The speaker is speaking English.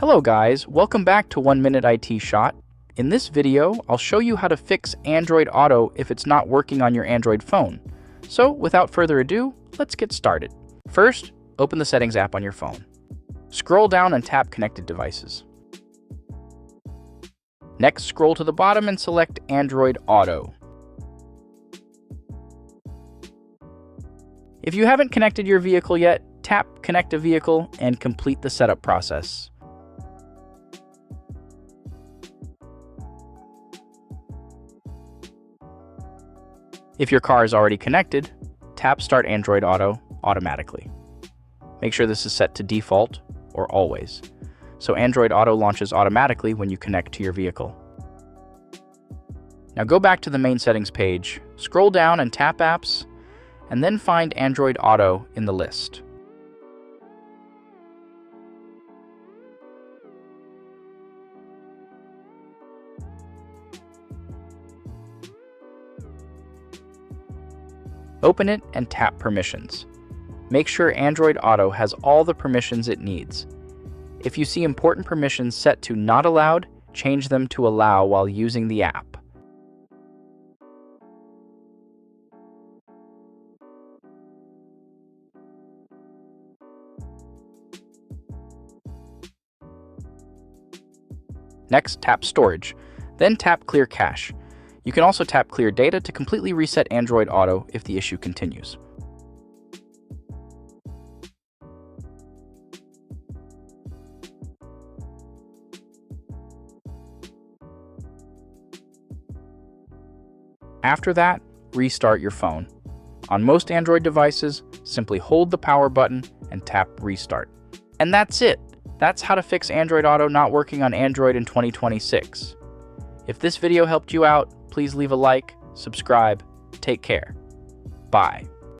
Hello guys, welcome back to 1 Minute IT Shot. In this video, I'll show you how to fix Android Auto if it's not working on your Android phone. So without further ado, let's get started. First, open the Settings app on your phone. Scroll down and tap Connected Devices. Next, scroll to the bottom and select Android Auto. If you haven't connected your vehicle yet, tap Connect a Vehicle and complete the setup process. If your car is already connected, tap Start Android Auto automatically. Make sure this is set to default or always, so Android Auto launches automatically when you connect to your vehicle. Now go back to the main settings page, scroll down and tap Apps, and then find Android Auto in the list. Open it and tap Permissions. Make sure Android Auto has all the permissions it needs. If you see important permissions set to Not Allowed, change them to Allow while using the app. Next, tap Storage, then tap Clear Cache. You can also tap Clear Data to completely reset Android Auto if the issue continues. After that, restart your phone. On most Android devices, simply hold the power button and tap Restart. And that's it! That's how to fix Android Auto not working on Android in 2026. If this video helped you out, please leave a like, subscribe, take care. Bye.